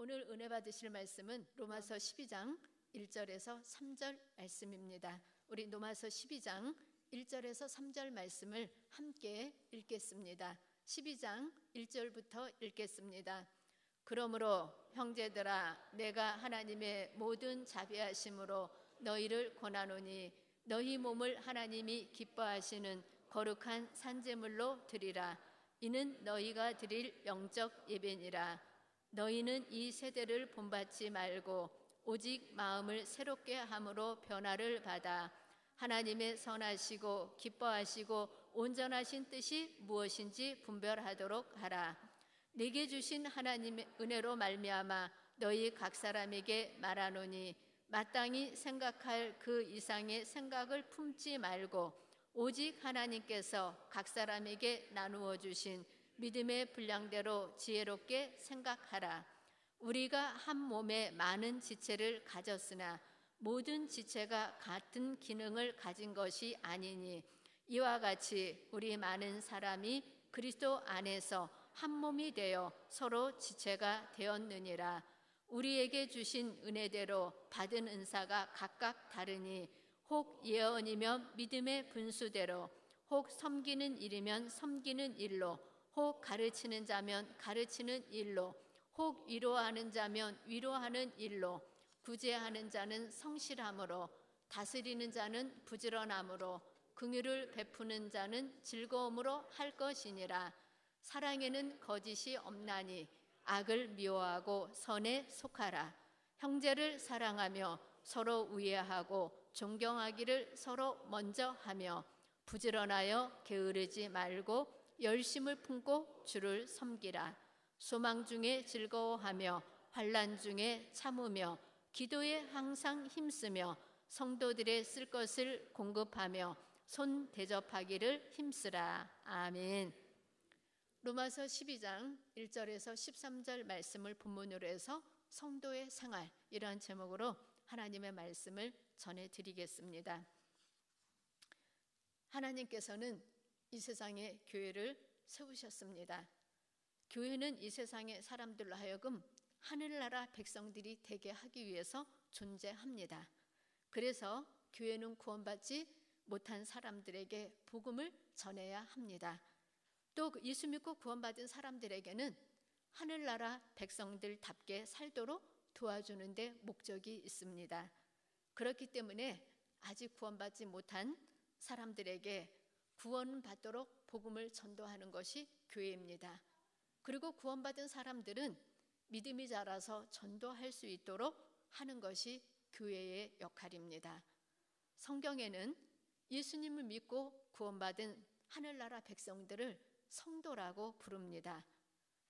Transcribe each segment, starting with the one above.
오늘 은혜 받으실 말씀은 로마서 12장 1절에서 3절 말씀입니다. 우리 로마서 12장 1절에서 3절 말씀을 함께 읽겠습니다. 12장 1절부터 읽겠습니다. 그러므로 형제들아, 내가 하나님의 모든 자비하심으로 너희를 권하노니 너희 몸을 하나님이 기뻐하시는 거룩한 산제물로 드리라. 이는 너희가 드릴 영적 예배니라. 너희는 이 세대를 본받지 말고 오직 마음을 새롭게 함으로 변화를 받아 하나님의 선하시고 기뻐하시고 온전하신 뜻이 무엇인지 분별하도록 하라. 내게 주신 하나님의 은혜로 말미암아 너희 각 사람에게 말하노니 마땅히 생각할 그 이상의 생각을 품지 말고 오직 하나님께서 각 사람에게 나누어 주신 믿음의 분량대로 지혜롭게 생각하라. 우리가 한 몸에 많은 지체를 가졌으나 모든 지체가 같은 기능을 가진 것이 아니니 이와 같이 우리 많은 사람이 그리스도 안에서 한 몸이 되어 서로 지체가 되었느니라. 우리에게 주신 은혜대로 받은 은사가 각각 다르니 혹 예언이면 믿음의 분수대로, 혹 섬기는 일이면 섬기는 일로, 혹 가르치는 자면 가르치는 일로, 혹 위로하는 자면 위로하는 일로, 구제하는 자는 성실함으로, 다스리는 자는 부지런함으로, 긍휼을 베푸는 자는 즐거움으로 할 것이니라. 사랑에는 거짓이 없나니 악을 미워하고 선에 속하라. 형제를 사랑하며 서로 우애하고 존경하기를 서로 먼저 하며 부지런하여 게으르지 말고 열심을 품고 주를 섬기라. 소망 중에 즐거워하며 환난 중에 참으며 기도에 항상 힘쓰며 성도들의 쓸 것을 공급하며 손 대접하기를 힘쓰라. 아멘. 로마서 12장 1절에서 13절 말씀을 본문으로 해서 성도의 생활, 이러한 제목으로 하나님의 말씀을 전해드리겠습니다. 하나님께서는 이 세상에 교회를 세우셨습니다. 교회는 이 세상의 사람들로 하여금 하늘나라 백성들이 되게 하기 위해서 존재합니다. 그래서 교회는 구원받지 못한 사람들에게 복음을 전해야 합니다. 또 예수 믿고 구원받은 사람들에게는 하늘나라 백성들답게 살도록 도와주는 데 목적이 있습니다. 그렇기 때문에 아직 구원받지 못한 사람들에게 구원받도록 복음을 전도하는 것이 교회입니다. 그리고 구원받은 사람들은 믿음이 자라서 전도할 수 있도록 하는 것이 교회의 역할입니다. 성경에는 예수님을 믿고 구원받은 하늘나라 백성들을 성도라고 부릅니다.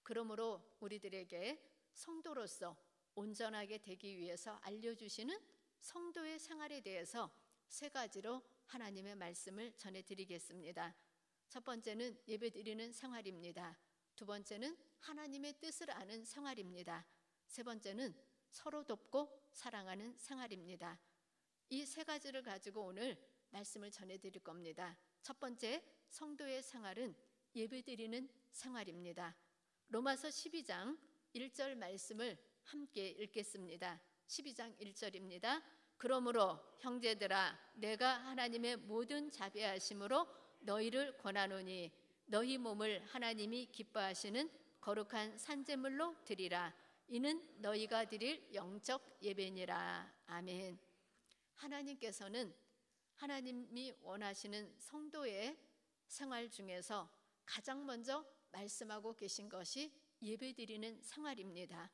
그러므로 우리들에게 성도로서 온전하게 되기 위해서 알려주시는 성도의 생활에 대해서 세 가지로 하나님의 말씀을 전해드리겠습니다. 첫 번째는 예배드리는 생활입니다. 두 번째는 하나님의 뜻을 아는 생활입니다. 세 번째는 서로 돕고 사랑하는 생활입니다. 이 세 가지를 가지고 오늘 말씀을 전해드릴 겁니다. 첫 번째, 성도의 생활은 예배드리는 생활입니다. 로마서 12장 1절 말씀을 함께 읽겠습니다. 12장 1절입니다. 그러므로 형제들아, 내가 하나님의 모든 자비하심으로 너희를 권하노니 너희 몸을 하나님이 기뻐하시는 거룩한 산제물로 드리라. 이는 너희가 드릴 영적 예배니라. 아멘. 하나님께서는 하나님이 원하시는 성도의 생활 중에서 가장 먼저 말씀하고 계신 것이 예배드리는 생활입니다.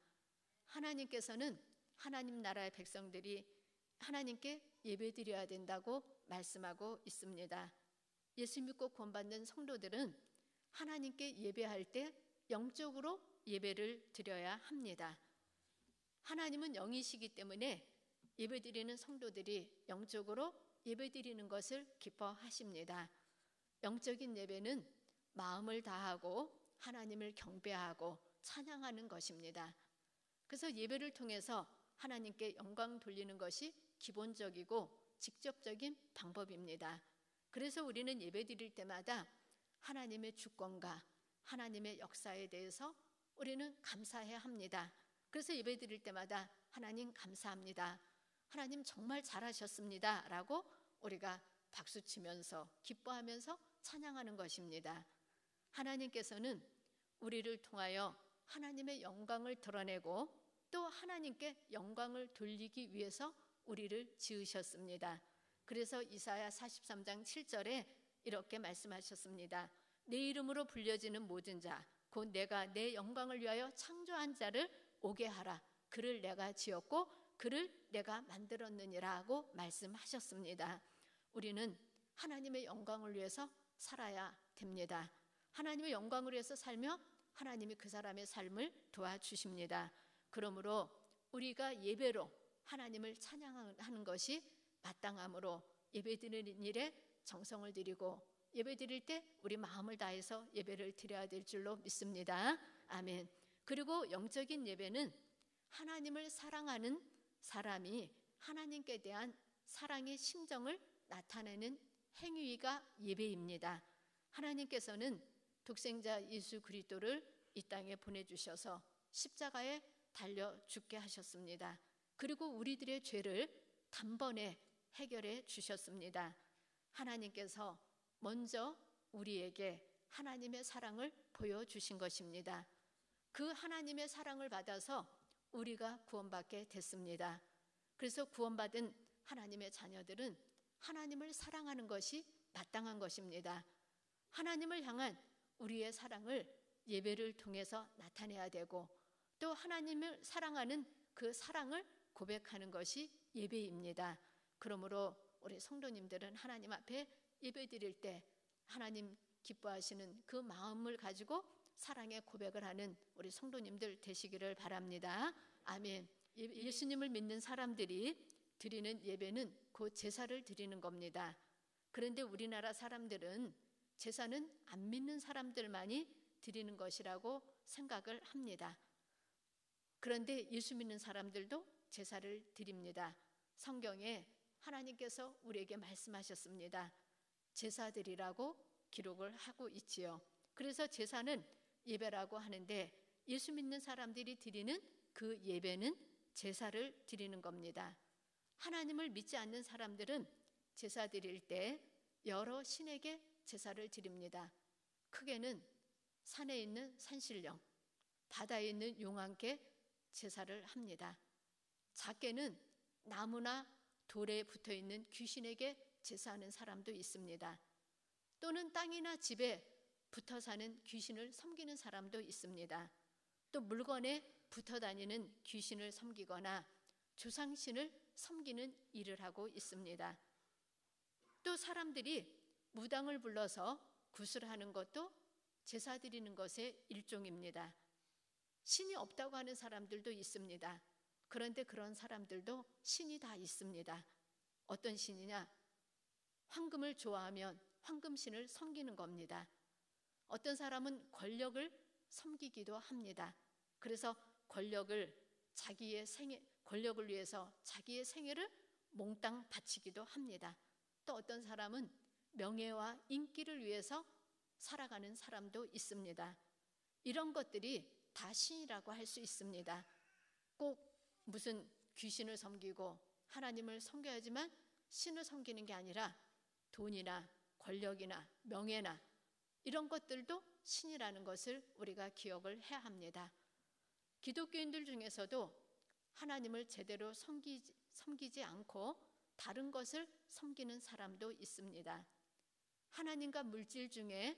하나님께서는 하나님 나라의 백성들이 하나님께 예배드려야 된다고 말씀하고 있습니다. 예수 믿고 구원받는 성도들은 하나님께 예배할 때 영적으로 예배를 드려야 합니다. 하나님은 영이시기 때문에 예배드리는 성도들이 영적으로 예배드리는 것을 기뻐하십니다. 영적인 예배는 마음을 다하고 하나님을 경배하고 찬양하는 것입니다. 그래서 예배를 통해서 하나님께 영광 돌리는 것이 기본적이고 직접적인 방법입니다. 그래서 우리는 예배 드릴 때마다 하나님의 주권과 하나님의 역사에 대해서 우리는 감사해야 합니다. 그래서 예배 드릴 때마다 하나님 감사합니다, 하나님 정말 잘하셨습니다 라고 우리가 박수치면서 기뻐하면서 찬양하는 것입니다. 하나님께서는 우리를 통하여 하나님의 영광을 드러내고 또 하나님께 영광을 돌리기 위해서 우리를 지으셨습니다. 그래서 이사야 43장 7절에 이렇게 말씀하셨습니다. 내 이름으로 불려지는 모든 자, 곧 내가 내 영광을 위하여 창조한 자를 오게 하라. 그를 내가 지었고 그를 내가 만들었느니라고 말씀하셨습니다. 우리는 하나님의 영광을 위해서 살아야 됩니다. 하나님의 영광을 위해서 살며 하나님이 그 사람의 삶을 도와주십니다. 그러므로 우리가 예배로 하나님을 찬양하는 것이 마땅하므로 예배드리는 일에 정성을 들이고 예배드릴 때 우리 마음을 다해서 예배를 드려야 될 줄로 믿습니다. 아멘. 그리고 영적인 예배는 하나님을 사랑하는 사람이 하나님께 대한 사랑의 심정을 나타내는 행위가 예배입니다. 하나님께서는 독생자 예수 그리스도를 이 땅에 보내주셔서 십자가에 달려 죽게 하셨습니다. 그리고 우리들의 죄를 단번에 해결해 주셨습니다. 하나님께서 먼저 우리에게 하나님의 사랑을 보여주신 것입니다. 그 하나님의 사랑을 받아서 우리가 구원받게 됐습니다. 그래서 구원받은 하나님의 자녀들은 하나님을 사랑하는 것이 마땅한 것입니다. 하나님을 향한 우리의 사랑을 예배를 통해서 나타내야 되고 또 하나님을 사랑하는 그 사랑을 고백하는 것이 예배입니다. 그러므로 우리 성도님들은 하나님 앞에 예배 드릴 때 하나님 기뻐하시는 그 마음을 가지고 사랑의 고백을 하는 우리 성도님들 되시기를 바랍니다. 아멘. 예수님을 믿는 사람들이 드리는 예배는 곧 제사를 드리는 겁니다. 그런데 우리나라 사람들은 제사는 안 믿는 사람들만이 드리는 것이라고 생각을 합니다. 그런데 예수 믿는 사람들도 제사를 드립니다. 성경에 하나님께서 우리에게 말씀하셨습니다. 제사 드리라고 기록을 하고 있지요. 그래서 제사는 예배라고 하는데 예수 믿는 사람들이 드리는 그 예배는 제사를 드리는 겁니다. 하나님을 믿지 않는 사람들은 제사 드릴 때 여러 신에게 제사를 드립니다. 크게는 산에 있는 산신령, 바다에 있는 용왕께 제사를 합니다. 작게는 나무나 돌에 붙어있는 귀신에게 제사하는 사람도 있습니다. 또는 땅이나 집에 붙어 사는 귀신을 섬기는 사람도 있습니다. 또 물건에 붙어 다니는 귀신을 섬기거나 조상신을 섬기는 일을 하고 있습니다. 또 사람들이 무당을 불러서 구슬하는 것도 제사 드리는 것의 일종입니다. 신이 없다고 하는 사람들도 있습니다. 그런데 그런 사람들도 신이 다 있습니다. 어떤 신이냐? 황금을 좋아하면 황금신을 섬기는 겁니다. 어떤 사람은 권력을 섬기기도 합니다. 그래서 권력을 위해서 자기의 생애를 몽땅 바치기도 합니다. 또 어떤 사람은 명예와 인기를 위해서 살아가는 사람도 있습니다. 이런 것들이 다 신이라고 할 수 있습니다. 꼭 무슨 귀신을 섬기고 하나님을 섬겨야지만 신을 섬기는 게 아니라 돈이나 권력이나 명예나 이런 것들도 신이라는 것을 우리가 기억을 해야 합니다. 기독교인들 중에서도 하나님을 제대로 섬기지 않고 다른 것을 섬기는 사람도 있습니다. 하나님과 물질 중에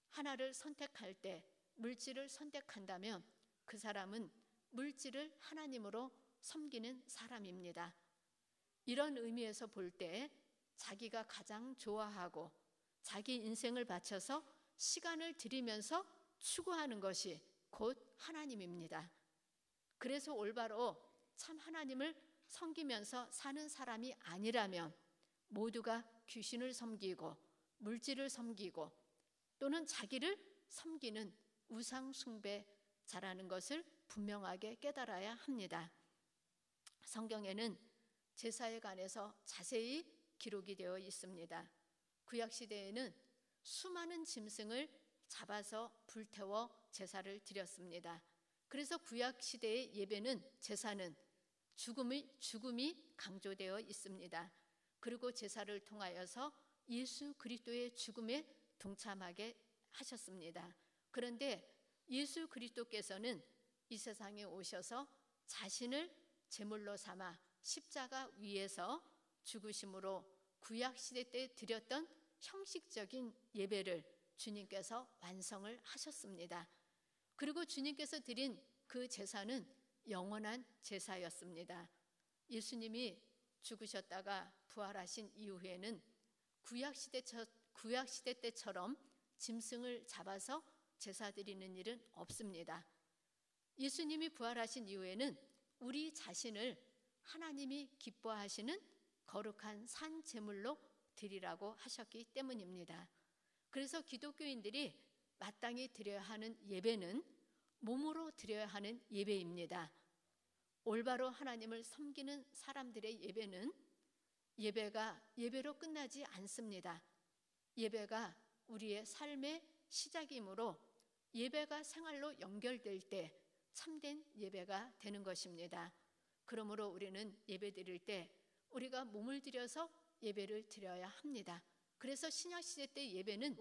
하나를 선택할 때 물질을 선택한다면 그 사람은 물질을 하나님으로 섬기는 사람입니다. 이런 의미에서 볼 때 자기가 가장 좋아하고 자기 인생을 바쳐서 시간을 들이면서 추구하는 것이 곧 하나님입니다. 그래서 올바로 참 하나님을 섬기면서 사는 사람이 아니라면 모두가 귀신을 섬기고 물질을 섬기고 또는 자기를 섬기는 우상 숭배자라는 것을 분명하게 깨달아야 합니다. 성경에는 제사에 관해서 자세히 기록이 되어 있습니다. 구약시대에는 수많은 짐승을 잡아서 불태워 제사를 드렸습니다. 그래서 구약 시대의 예배는 제사는 죽음이 강조되어 있습니다. 그리고 제사를 통하여서 예수 그리스도의 죽음에 동참하게 하셨습니다. 그런데 예수 그리스도께서는 이 세상에 오셔서 자신을 제물로 삼아 십자가 위에서 죽으심으로 구약 시대 때 드렸던 형식적인 예배를 주님께서 완성을 하셨습니다. 그리고 주님께서 드린 그 제사는 영원한 제사였습니다. 예수님이 죽으셨다가 부활하신 이후에는 구약 시대 때처럼 짐승을 잡아서 제사 드리는 일은 없습니다. 예수님이 부활하신 이후에는 우리 자신을 하나님이 기뻐하시는 거룩한 산 제물로 드리라고 하셨기 때문입니다. 그래서 기독교인들이 마땅히 드려야 하는 예배는 몸으로 드려야 하는 예배입니다. 올바로 하나님을 섬기는 사람들의 예배는 예배가 예배로 끝나지 않습니다. 예배가 우리의 삶의 시작이므로 예배가 생활로 연결될 때 참된 예배가 되는 것입니다. 그러므로 우리는 예배 드릴 때 우리가 몸을 들여서 예배를 드려야 합니다. 그래서 신약시대 때 예배는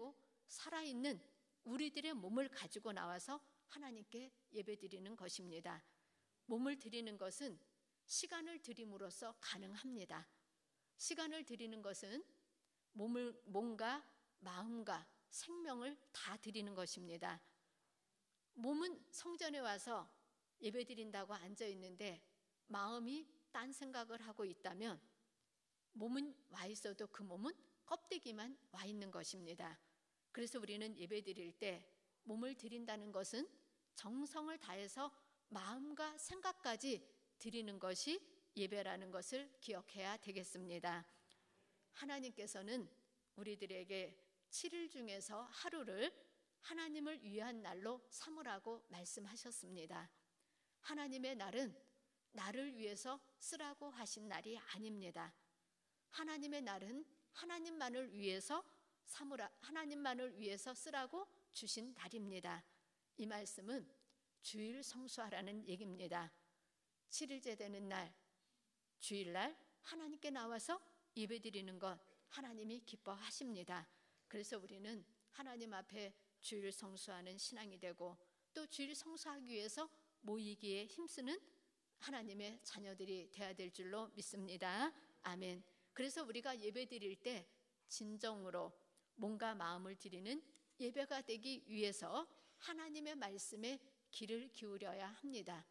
살아있는 우리들의 몸을 가지고 나와서 하나님께 예배 드리는 것입니다. 몸을 드리는 것은 시간을 드림으로써 가능합니다. 시간을 드리는 것은 몸과 마음과 생명을 다 드리는 것입니다. 몸은 성전에 와서 예배 드린다고 앉아 있는데 마음이 딴 생각을 하고 있다면 몸은 와 있어도 그 몸은 껍데기만 와 있는 것입니다. 그래서 우리는 예배 드릴 때 몸을 드린다는 것은 정성을 다해서 마음과 생각까지 드리는 것이 예배라는 것을 기억해야 되겠습니다. 하나님께서는 우리들에게 7일 중에서 하루를 하나님을 위한 날로 삼으라고 말씀하셨습니다. 하나님의 날은 나를 위해서 쓰라고 하신 날이 아닙니다. 하나님의 날은 하나님만을 위해서 쓰라고 주신 날입니다. 이 말씀은 주일 성수하라는 얘기입니다. 7일째 되는 날, 주일날 하나님께 나와서 예배드리는 것 하나님이 기뻐하십니다. 그래서 우리는 하나님 앞에 주일 성수하는 신앙이 되고 또 주일 성수하기 위해서 모이기에 힘쓰는 하나님의 자녀들이 되어야 될 줄로 믿습니다. 아멘. 그래서 우리가 예배드릴 때 진정으로 몸과 마음을 드리는 예배가 되기 위해서 하나님의 말씀에 귀를 기울여야 합니다.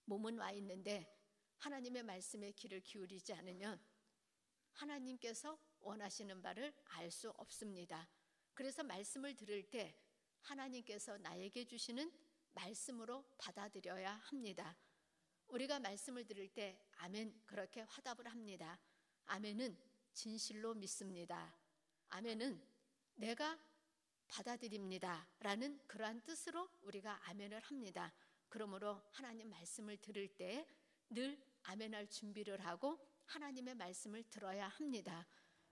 몸은 와 있는데 하나님의 말씀에 귀를 기울이지 않으면 하나님께서 원하시는 바를 알 수 없습니다. 그래서 말씀을 들을 때 하나님께서 나에게 주시는 말씀으로 받아들여야 합니다. 우리가 말씀을 들을 때 아멘 그렇게 화답을 합니다. 아멘은 진실로 믿습니다. 아멘은 내가 받아들입니다 라는 그러한 뜻으로 우리가 아멘을 합니다. 그러므로 하나님 말씀을 들을 때 늘 아멘할 준비를 하고 하나님의 말씀을 들어야 합니다.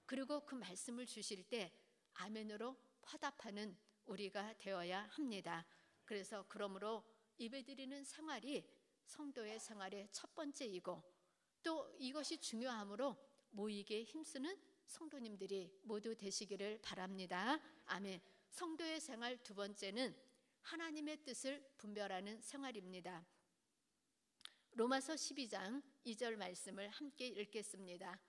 그리고 그 말씀을 주실 때 아멘으로 화답하는 우리가 되어야 합니다. 그래서 그러므로 예배드리는 생활이 성도의 생활의 첫 번째이고 또 이것이 중요하므로 모이기에 힘쓰는 성도님들이 모두 되시기를 바랍니다. 아멘. 성도의 생활 두 번째는 하나님의 뜻을 분별하는 생활입니다. 로마서 12장 2절 말씀을 함께 읽겠습니다.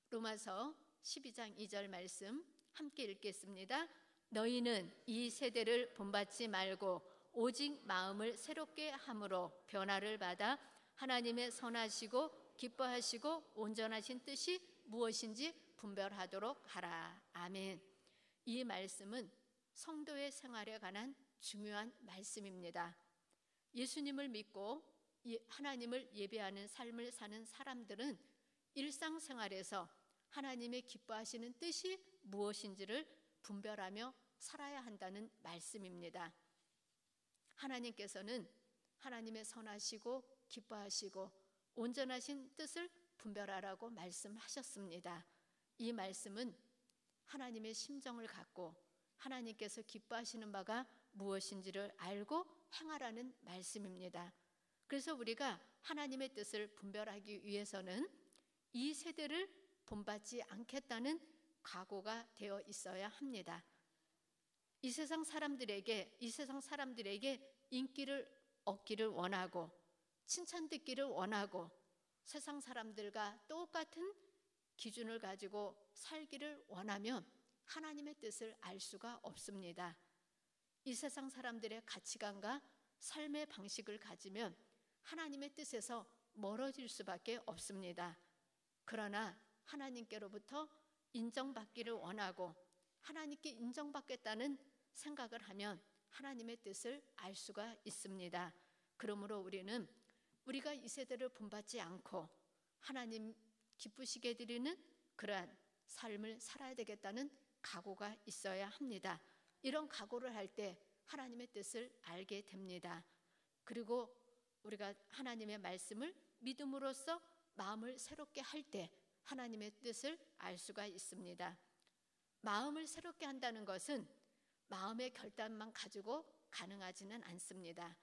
로마서 12장 2절 말씀 함께 읽겠습니다. 너희는 이 세대를 본받지 말고 오직 마음을 새롭게 함으로 변화를 받아 하나님의 선하시고 기뻐하시고 온전하신 뜻이 무엇인지 분별하도록 하라. 아멘. 이 말씀은 성도의 생활에 관한 중요한 말씀입니다. 예수님을 믿고 하나님을 예배하는 삶을 사는 사람들은 일상생활에서 하나님의 기뻐하시는 뜻이 무엇인지를 분별하며 살아야 한다는 말씀입니다. 하나님께서는 하나님의 선하시고 기뻐하시고 온전하신 뜻을 분별하라고 말씀하셨습니다. 이 말씀은 하나님의 심정을 갖고 하나님께서 기뻐하시는 바가 무엇인지를 알고 행하라는 말씀입니다. 그래서 우리가 하나님의 뜻을 분별하기 위해서는 이 세대를 본받지 않겠다는 각오가 되어 있어야 합니다. 이 세상 사람들에게 인기를 얻기를 원하고 칭찬 듣기를 원하고 세상 사람들과 똑같은 기준을 가지고 살기를 원하면 하나님의 뜻을 알 수가 없습니다. 이 세상 사람들의 가치관과 삶의 방식을 가지면 하나님의 뜻에서 멀어질 수밖에 없습니다. 그러나 하나님께로부터 인정받기를 원하고 하나님께 인정받겠다는 생각을 하면 하나님의 뜻을 알 수가 있습니다. 그러므로 우리가 이 세대를 본받지 않고 하나님 기쁘시게 드리는 그러한 삶을 살아야 되겠다는 각오가 있어야 합니다. 이런 각오를 할 때 하나님의 뜻을 알게 됩니다. 그리고 우리가 하나님의 말씀을 믿음으로써 마음을 새롭게 할 때 하나님의 뜻을 알 수가 있습니다. 마음을 새롭게 한다는 것은 마음의 결단만 가지고 가능하지는 않습니다.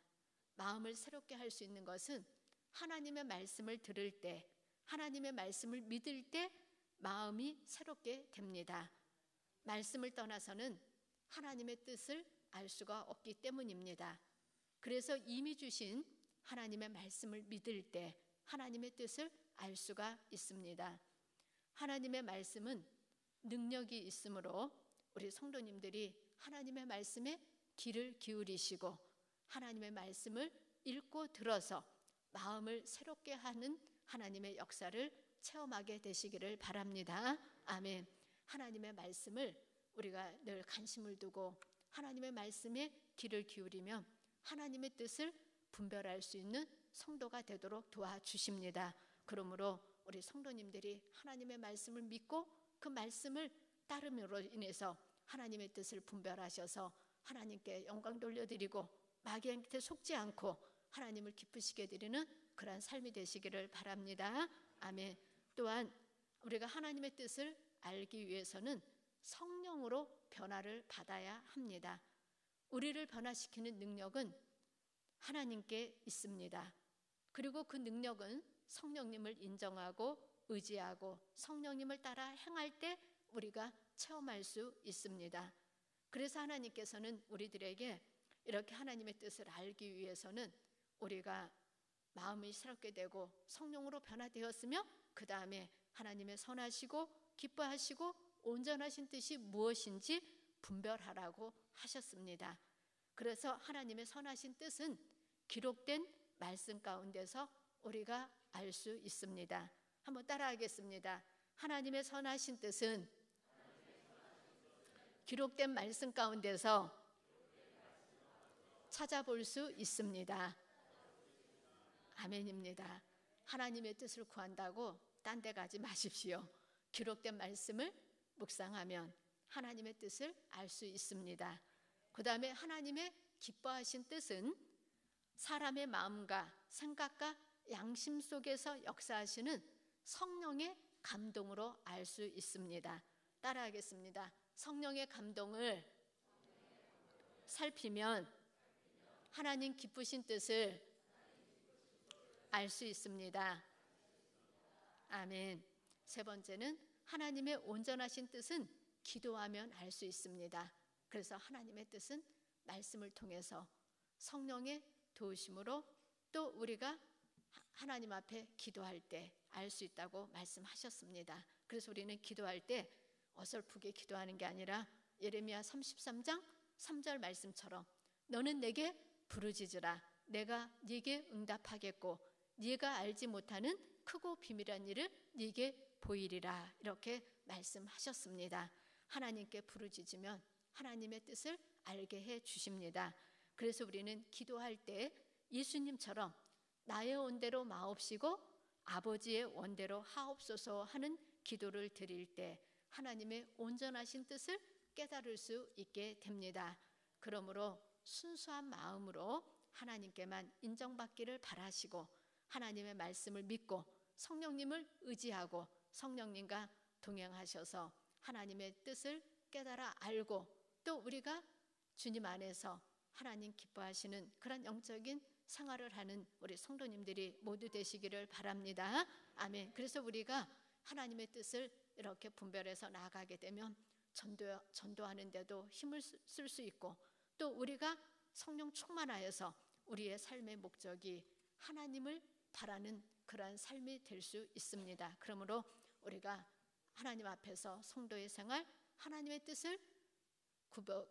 마음을 새롭게 할 수 있는 것은 하나님의 말씀을 들을 때, 하나님의 말씀을 믿을 때 마음이 새롭게 됩니다. 말씀을 떠나서는 하나님의 뜻을 알 수가 없기 때문입니다. 그래서 이미 주신 하나님의 말씀을 믿을 때 하나님의 뜻을 알 수가 있습니다. 하나님의 말씀은 능력이 있으므로 우리 성도님들이 하나님의 말씀에 귀를 기울이시고 하나님의 말씀을 읽고 들어서 마음을 새롭게 하는 하나님의 역사를 체험하게 되시기를 바랍니다. 아멘. 하나님의 말씀을 우리가 늘 관심을 두고 하나님의 말씀에 귀를 기울이면 하나님의 뜻을 분별할 수 있는 성도가 되도록 도와주십니다. 그러므로 우리 성도님들이 하나님의 말씀을 믿고 그 말씀을 따름으로 인해서 하나님의 뜻을 분별하셔서 하나님께 영광 돌려드리고 마귀한테 속지 않고 하나님을 기쁘시게 드리는 그러한 삶이 되시기를 바랍니다. 아멘. 또한 우리가 하나님의 뜻을 알기 위해서는 성령으로 변화를 받아야 합니다. 우리를 변화시키는 능력은 하나님께 있습니다. 그리고 그 능력은 성령님을 인정하고 의지하고 성령님을 따라 행할 때 우리가 체험할 수 있습니다. 그래서 하나님께서는 우리들에게 이렇게 하나님의 뜻을 알기 위해서는 우리가 마음이 새롭게 되고 성령으로 변화되었으며 그 다음에 하나님의 선하시고 기뻐하시고 온전하신 뜻이 무엇인지 분별하라고 하셨습니다. 그래서 하나님의 선하신 뜻은 기록된 말씀 가운데서 우리가 알 수 있습니다. 한번 따라하겠습니다. 하나님의 선하신 뜻은 기록된 말씀 가운데서 찾아볼 수 있습니다. 아멘입니다. 하나님의 뜻을 구한다고 딴 데 가지 마십시오. 기록된 말씀을 묵상하면 하나님의 뜻을 알 수 있습니다. 그 다음에 하나님의 기뻐하신 뜻은 사람의 마음과 생각과 양심 속에서 역사하시는 성령의 감동으로 알 수 있습니다. 따라하겠습니다. 성령의 감동을 살피면 하나님 기쁘신 뜻을 알 수 있습니다. 아멘. 세 번째는 하나님의 온전하신 뜻은 기도하면 알 수 있습니다. 그래서 하나님의 뜻은 말씀을 통해서 성령의 도우심으로 또 우리가 하나님 앞에 기도할 때 알 수 있다고 말씀하셨습니다. 그래서 우리는 기도할 때 어설프게 기도하는 게 아니라 예레미야 33장 3절 말씀처럼 너는 내게 부르짖으라 내가 네게 응답하겠고 네가 알지 못하는 크고 비밀한 일을 네게 보이리라 이렇게 말씀하셨습니다. 하나님께 부르짖으면 하나님의 뜻을 알게 해 주십니다. 그래서 우리는 기도할 때 예수님처럼 나의 원대로 마옵시고 아버지의 원대로 하옵소서 하는 기도를 드릴 때 하나님의 온전하신 뜻을 깨달을 수 있게 됩니다. 그러므로 순수한 마음으로 하나님께만 인정받기를 바라시고 하나님의 말씀을 믿고 성령님을 의지하고 성령님과 동행하셔서 하나님의 뜻을 깨달아 알고 또 우리가 주님 안에서 하나님 기뻐하시는 그런 영적인 생활을 하는 우리 성도님들이 모두 되시기를 바랍니다. 아멘. 그래서 우리가 하나님의 뜻을 이렇게 분별해서 나아가게 되면 전도하는 데도 힘을 쓸 수 있고, 또 우리가 성령 충만하여서 우리의 삶의 목적이 하나님을 바라는 그러한 삶이 될 수 있습니다. 그러므로 우리가 하나님 앞에서 성도의 생활, 하나님의 뜻을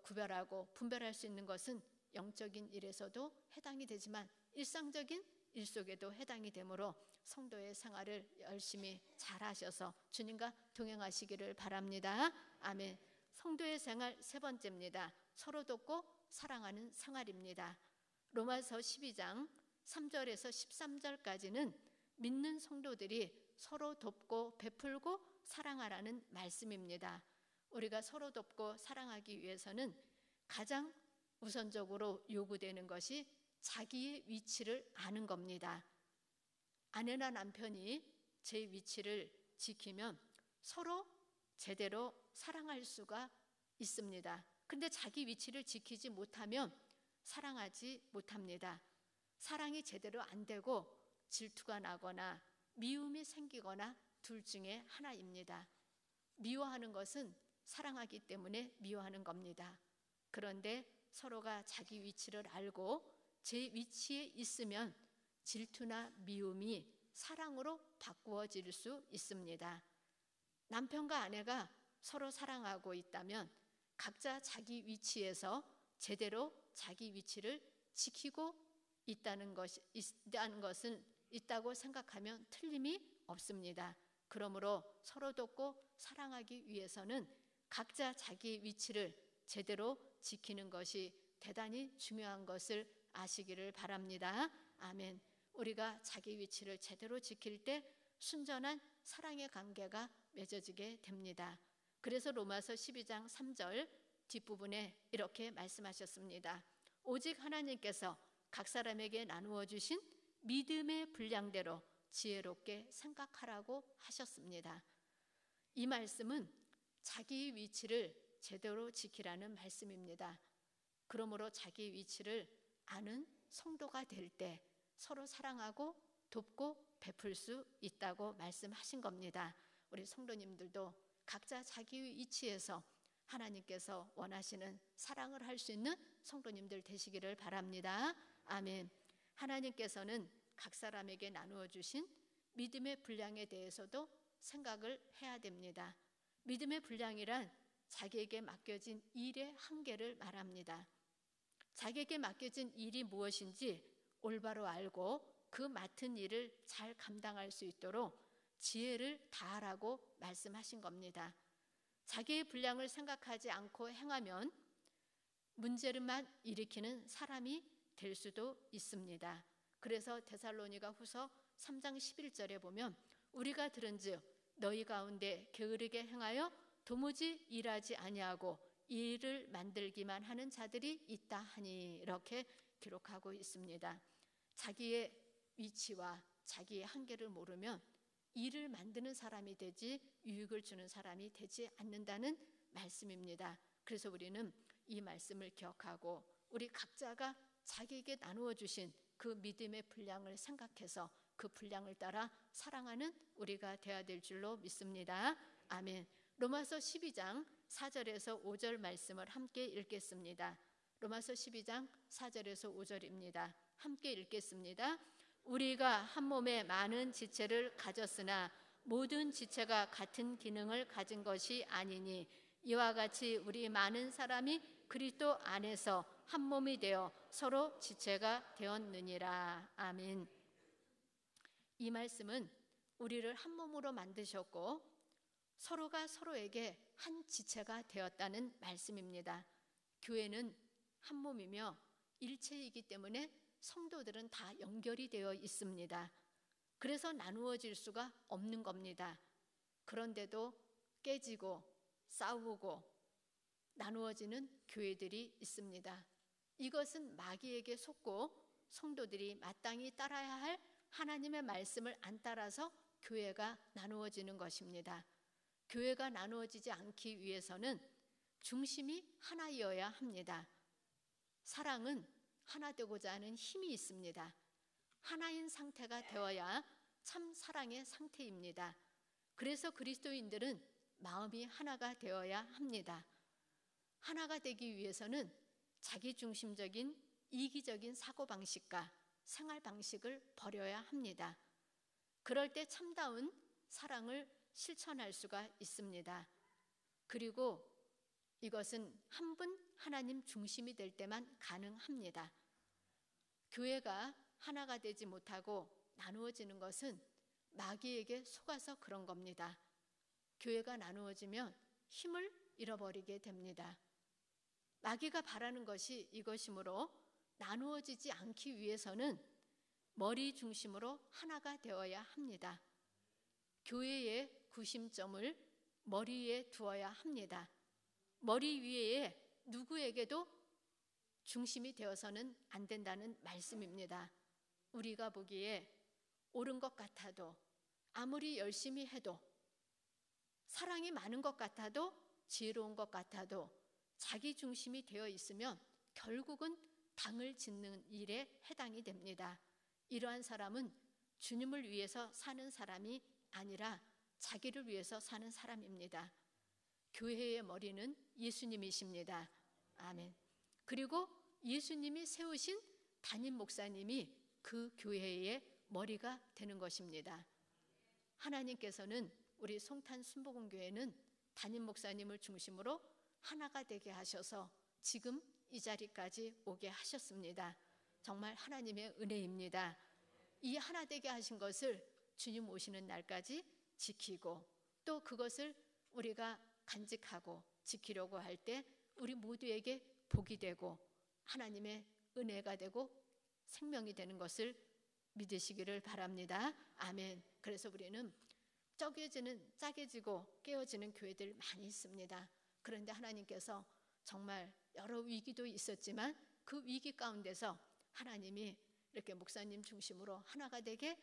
구별하고 분별할 수 있는 것은 영적인 일에서도 해당이 되지만 일상적인 일 속에도 해당이 되므로 성도의 생활을 열심히 잘 하셔서 주님과 동행하시기를 바랍니다. 아멘. 성도의 생활 세 번째입니다. 서로 돕고 사랑하는 생활입니다. 로마서 12장 3절에서 13절까지는 믿는 성도들이 서로 돕고 베풀고 사랑하라는 말씀입니다. 우리가 서로 돕고 사랑하기 위해서는 가장 우선적으로 요구되는 것이 자기의 위치를 아는 겁니다. 아내나 남편이 제 위치를 지키면 서로 제대로 사랑할 수가 있습니다. 근데 자기 위치를 지키지 못하면 사랑하지 못합니다. 사랑이 제대로 안 되고 질투가 나거나 미움이 생기거나 둘 중에 하나입니다. 미워하는 것은 사랑하기 때문에 미워하는 겁니다. 그런데 서로가 자기 위치를 알고 제 위치에 있으면 질투나 미움이 사랑으로 바꾸어질 수 있습니다. 남편과 아내가 서로 사랑하고 있다면 각자 자기 위치에서 제대로 자기 위치를 지키고 있다는 것은 있다고 생각하면 틀림이 없습니다. 그러므로 서로 돕고 사랑하기 위해서는 각자 자기 위치를 제대로 지키는 것이 대단히 중요한 것을 아시기를 바랍니다. 아멘. 우리가 자기 위치를 제대로 지킬 때 순전한 사랑의 관계가 맺어지게 됩니다. 그래서 로마서 12장 3절 뒷부분에 이렇게 말씀하셨습니다. 오직 하나님께서 각 사람에게 나누어 주신 믿음의 분량대로 지혜롭게 생각하라고 하셨습니다. 이 말씀은 자기 위치를 제대로 지키라는 말씀입니다. 그러므로 자기 위치를 아는 성도가 될 때 서로 사랑하고 돕고 베풀 수 있다고 말씀하신 겁니다. 우리 성도님들도 각자 자기 위치에서 하나님께서 원하시는 사랑을 할 수 있는 성도님들 되시기를 바랍니다. 아멘. 하나님께서는 각 사람에게 나누어 주신 믿음의 분량에 대해서도 생각을 해야 됩니다. 믿음의 분량이란 자기에게 맡겨진 일의 한계를 말합니다. 자기에게 맡겨진 일이 무엇인지 올바로 알고 그 맡은 일을 잘 감당할 수 있도록 지혜를 다하라고 말씀하신 겁니다. 자기의 분량을 생각하지 않고 행하면 문제를만 일으키는 사람이 될 수도 있습니다. 그래서 데살로니가 후서 3장 11절에 보면 우리가 들은즉 너희 가운데 게으르게 행하여 도무지 일하지 아니하고 일을 만들기만 하는 자들이 있다 하니 이렇게 기록하고 있습니다. 자기의 위치와 자기의 한계를 모르면 일을 만드는 사람이 되지 유익을 주는 사람이 되지 않는다는 말씀입니다. 그래서 우리는 이 말씀을 기억하고 우리 각자가 자기에게 나누어 주신 그 믿음의 분량을 생각해서 그 분량을 따라 사랑하는 우리가 되어야 될 줄로 믿습니다. 아멘. 로마서 12장 4절에서 5절 말씀을 함께 읽겠습니다. 로마서 12장 4절에서 5절입니다. 함께 읽겠습니다. 우리가 한 몸에 많은 지체를 가졌으나 모든 지체가 같은 기능을 가진 것이 아니니 이와 같이 우리 많은 사람이 그리스도 안에서 한 몸이 되어 서로 지체가 되었느니라. 아멘. 이 말씀은 우리를 한 몸으로 만드셨고 서로가 서로에게 한 지체가 되었다는 말씀입니다. 교회는 한 몸이며 일체이기 때문에 성도들은 다 연결이 되어 있습니다. 그래서 나누어질 수가 없는 겁니다. 그런데도 깨지고 싸우고 나누어지는 교회들이 있습니다. 이것은 마귀에게 속고 성도들이 마땅히 따라야 할 하나님의 말씀을 안 따라서 교회가 나누어지는 것입니다. 교회가 나누어지지 않기 위해서는 중심이 하나이어야 합니다. 사랑은 하나 되고자 하는 힘이 있습니다. 하나인 상태가 되어야 참 사랑의 상태입니다. 그래서 그리스도인들은 마음이 하나가 되어야 합니다. 하나가 되기 위해서는 자기중심적인 이기적인 사고방식과 생활방식을 버려야 합니다. 그럴 때 참다운 사랑을 실천할 수가 있습니다. 그리고 이것은 한 분 하나님 중심이 될 때만 가능합니다. 교회가 하나가 되지 못하고 나누어지는 것은 마귀에게 속아서 그런 겁니다. 교회가 나누어지면 힘을 잃어버리게 됩니다. 마귀가 바라는 것이 이것이므로 나누어지지 않기 위해서는 머리 중심으로 하나가 되어야 합니다. 교회의 구심점을 머리 위에 두어야 합니다. 머리 위에 누구에게도 중심이 되어서는 안 된다는 말씀입니다. 우리가 보기에 옳은 것 같아도, 아무리 열심히 해도, 사랑이 많은 것 같아도, 지혜로운 것 같아도 자기 중심이 되어 있으면 결국은 당을 짓는 일에 해당이 됩니다. 이러한 사람은 주님을 위해서 사는 사람이 아니라 자기를 위해서 사는 사람입니다. 교회의 머리는 예수님이십니다. 아멘. 그리고 예수님이 세우신 담임 목사님이 그 교회의 머리가 되는 것입니다. 하나님께서는 우리 송탄 순복음교회는 담임 목사님을 중심으로 하나가 되게 하셔서 지금 이 자리까지 오게 하셨습니다. 정말 하나님의 은혜입니다. 이 하나 되게 하신 것을 주님 오시는 날까지 지키고, 또 그것을 우리가 간직하고 지키려고 할 때 우리 모두에게 복이 되고 하나님의 은혜가 되고 생명이 되는 것을 믿으시기를 바랍니다. 아멘. 그래서 우리는 짜게지고 깨어지는 교회들 많이 있습니다. 그런데 하나님께서 정말 여러 위기도 있었지만 그 위기 가운데서 하나님이 이렇게 목사님 중심으로 하나가 되게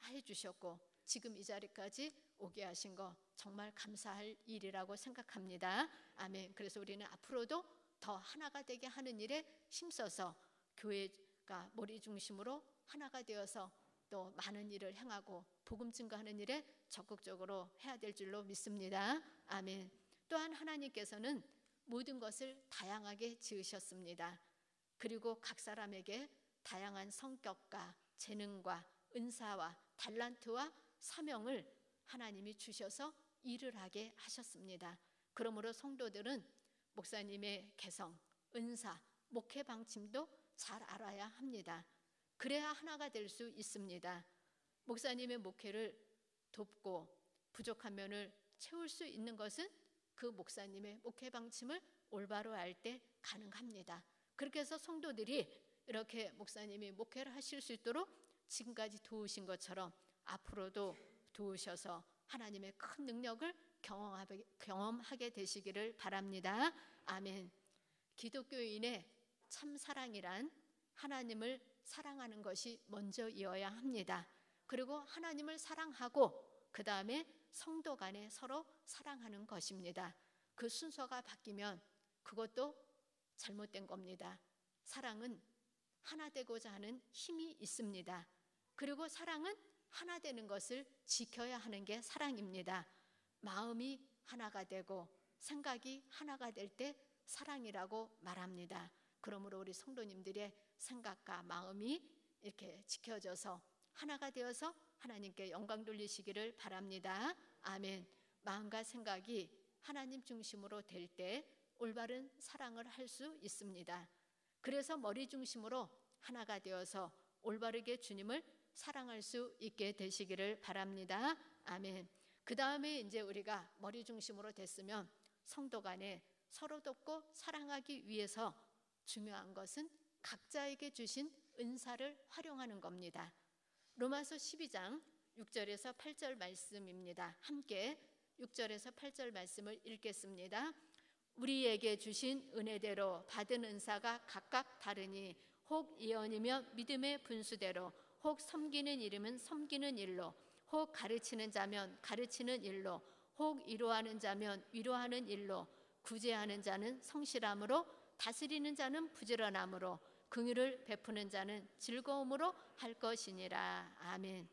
해주셨고 지금 이 자리까지 오게 하신 거 정말 감사할 일이라고 생각합니다. 아멘. 그래서 우리는 앞으로도 더 하나가 되게 하는 일에 힘써서 교회가 머리 중심으로 하나가 되어서 또 많은 일을 행하고 복음 증거하는 일에 적극적으로 해야 될 줄로 믿습니다. 아멘. 또한 하나님께서는 모든 것을 다양하게 지으셨습니다. 그리고 각 사람에게 다양한 성격과 재능과 은사와 달란트와 사명을 하나님이 주셔서 일을 하게 하셨습니다. 그러므로 성도들은 목사님의 개성, 은사, 목회 방침도 잘 알아야 합니다. 그래야 하나가 될 수 있습니다. 목사님의 목회를 돕고 부족한 면을 채울 수 있는 것은 그 목사님의 목회 방침을 올바로 알 때 가능합니다. 그렇게 해서 성도들이 이렇게 목사님이 목회를 하실 수 있도록 지금까지 도우신 것처럼 앞으로도 도우셔서 하나님의 큰 능력을 경험하게 되시기를 바랍니다. 아멘. 기독교인의 참 사랑이란 하나님을 사랑하는 것이 먼저이어야 합니다. 그리고 하나님을 사랑하고 그 다음에 성도 간에 서로 사랑하는 것입니다. 그 순서가 바뀌면 그것도 잘못된 겁니다. 사랑은 하나 되고자 하는 힘이 있습니다. 그리고 사랑은 하나 되는 것을 지켜야 하는 게 사랑입니다. 마음이 하나가 되고 생각이 하나가 될 때 사랑이라고 말합니다. 그러므로 우리 성도님들의 생각과 마음이 이렇게 지켜져서 하나가 되어서 하나님께 영광 돌리시기를 바랍니다. 아멘. 마음과 생각이 하나님 중심으로 될 때 올바른 사랑을 할 수 있습니다. 그래서 머리 중심으로 하나가 되어서 올바르게 주님을 사랑할 수 있게 되시기를 바랍니다. 아멘. 그 다음에 이제 우리가 머리 중심으로 됐으면 성도 간에 서로 돕고 사랑하기 위해서 중요한 것은 각자에게 주신 은사를 활용하는 겁니다. 로마서 12장 6절에서 8절 말씀입니다. 함께 6절에서 8절 말씀을 읽겠습니다. 우리에게 주신 은혜대로 받은 은사가 각각 다르니 혹 예언이며 믿음의 분수대로, 혹 섬기는 일이면 섬기는 일로, 혹 가르치는 자면 가르치는 일로, 혹 위로하는 자면 위로하는 일로, 구제하는 자는 성실함으로, 다스리는 자는 부지런함으로 긍휼을 베푸는 자는 즐거움으로 할 것이니라. 아멘.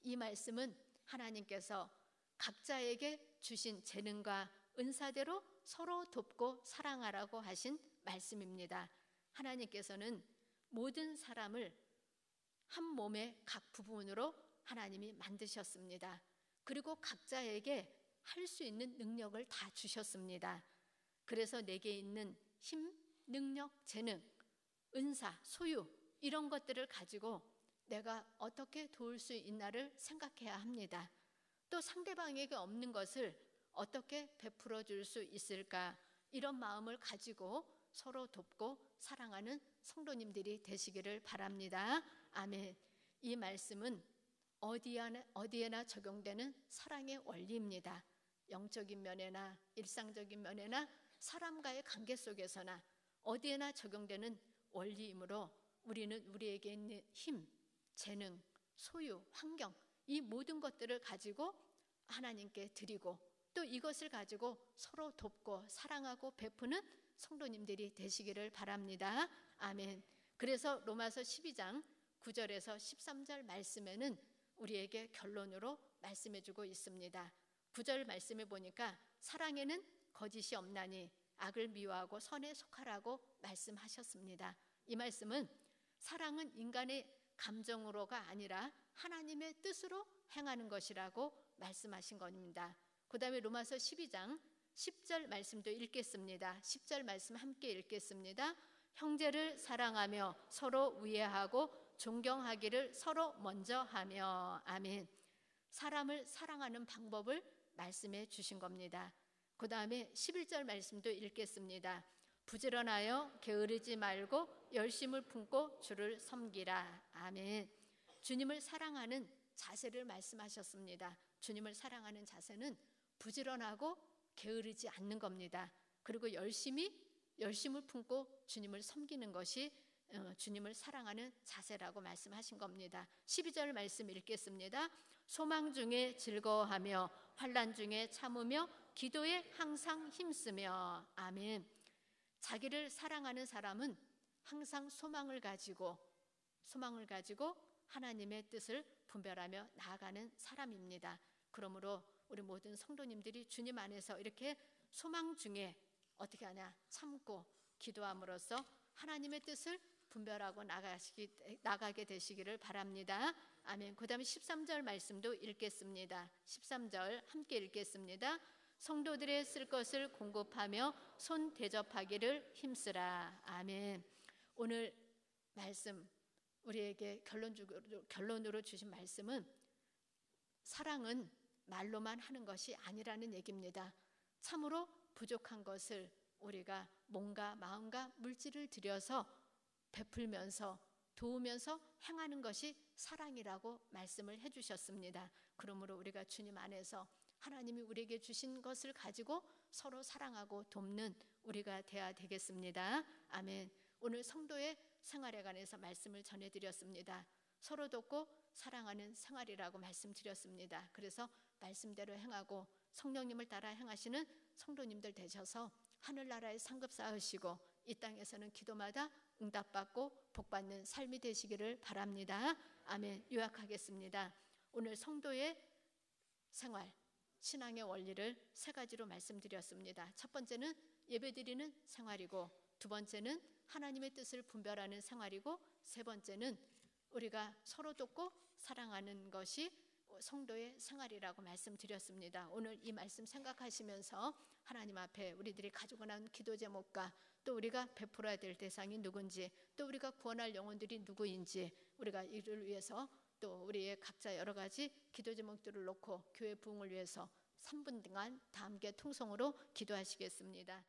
이 말씀은 하나님께서 각자에게 주신 재능과 은사대로 서로 돕고 사랑하라고 하신 말씀입니다. 하나님께서는 모든 사람을 한 몸의 각 부분으로 하나님이 만드셨습니다. 그리고 각자에게 할 수 있는 능력을 다 주셨습니다. 그래서 내게 있는 힘, 능력, 재능, 은사, 소유 이런 것들을 가지고 내가 어떻게 도울 수 있나를 생각해야 합니다. 또 상대방에게 없는 것을 어떻게 베풀어 줄 수 있을까, 이런 마음을 가지고 서로 돕고 사랑하는 성도님들이 되시기를 바랍니다. 아멘. 이 말씀은 어디에나 적용되는 사랑의 원리입니다. 영적인 면에나 일상적인 면에나 사람과의 관계 속에서나 어디에나 적용되는 원리이므로 우리는 우리에게 있는 힘, 재능, 소유, 환경 이 모든 것들을 가지고 하나님께 드리고 또 이것을 가지고 서로 돕고 사랑하고 베푸는 성도님들이 되시기를 바랍니다. 아멘. 그래서 로마서 12장 9절에서 13절 말씀에는 우리에게 결론으로 말씀해주고 있습니다. 9절 말씀에 보니까 사랑에는 거짓이 없나니 악을 미워하고 선에 속하라고 말씀하셨습니다. 이 말씀은 사랑은 인간의 감정으로가 아니라 하나님의 뜻으로 행하는 것이라고 말씀하신 겁니다. 그 다음에 로마서 12장 10절 말씀도 읽겠습니다. 10절 말씀 함께 읽겠습니다. 형제를 사랑하며 서로 우애하고 존경하기를 서로 먼저 하며. 아멘. 사람을 사랑하는 방법을 말씀해 주신 겁니다. 그 다음에 11절 말씀도 읽겠습니다. 부지런하여 게으르지 말고 열심을 품고 주를 섬기라. 아멘. 주님을 사랑하는 자세를 말씀하셨습니다. 주님을 사랑하는 자세는 부지런하고 게으르지 않는 겁니다. 그리고 열심을 품고 주님을 섬기는 것이 주님을 사랑하는 자세라고 말씀하신 겁니다. 12절 말씀 읽겠습니다. 소망 중에 즐거워하며 환난 중에 참으며 기도에 항상 힘쓰며. 아멘. 자기를 사랑하는 사람은 항상 소망을 가지고 하나님의 뜻을 분별하며 나아가는 사람입니다. 그러므로 우리 모든 성도님들이 주님 안에서 이렇게 소망 중에 어떻게 하냐, 참고 기도함으로써 하나님의 뜻을 분별하고 나가게 되시기를 바랍니다. 아멘. 그 다음에 13절 말씀도 읽겠습니다. 13절 함께 읽겠습니다. 성도들의 쓸 것을 공급하며 손 대접하기를 힘쓰라. 아멘. 오늘 말씀 우리에게 결론으로 주신 말씀은 사랑은 말로만 하는 것이 아니라는 얘기입니다. 참으로 부족한 것을 우리가 몸과 마음과 물질을 들여서 베풀면서 도우면서 행하는 것이 사랑이라고 말씀을 해주셨습니다. 그러므로 우리가 주님 안에서 하나님이 우리에게 주신 것을 가지고 서로 사랑하고 돕는 우리가 되어야 되겠습니다. 아멘. 오늘 성도의 생활에 관해서 말씀을 전해드렸습니다. 서로 돕고 사랑하는 생활이라고 말씀드렸습니다. 그래서 말씀대로 행하고 성령님을 따라 행하시는 성도님들 되셔서 하늘나라의 상급 쌓으시고 이 땅에서는 기도마다 응답받고 복받는 삶이 되시기를 바랍니다. 아멘. 요약하겠습니다. 오늘 성도의 생활, 신앙의 원리를 세 가지로 말씀드렸습니다. 첫 번째는 예배드리는 생활이고, 두 번째는 하나님의 뜻을 분별하는 생활이고, 세 번째는 우리가 서로 돕고 사랑하는 것이 성도의 생활이라고 말씀드렸습니다. 오늘 이 말씀 생각하시면서 하나님 앞에 우리들이 가지고 나온 기도 제목과 또 우리가 베풀어야 될 대상이 누군지, 또 우리가 구원할 영혼들이 누구인지, 우리가 이를 위해서 또 우리의 각자 여러 가지 기도 제목들을 놓고 교회 부흥을 위해서 3분 동안 다 함께 통성으로 기도하시겠습니다.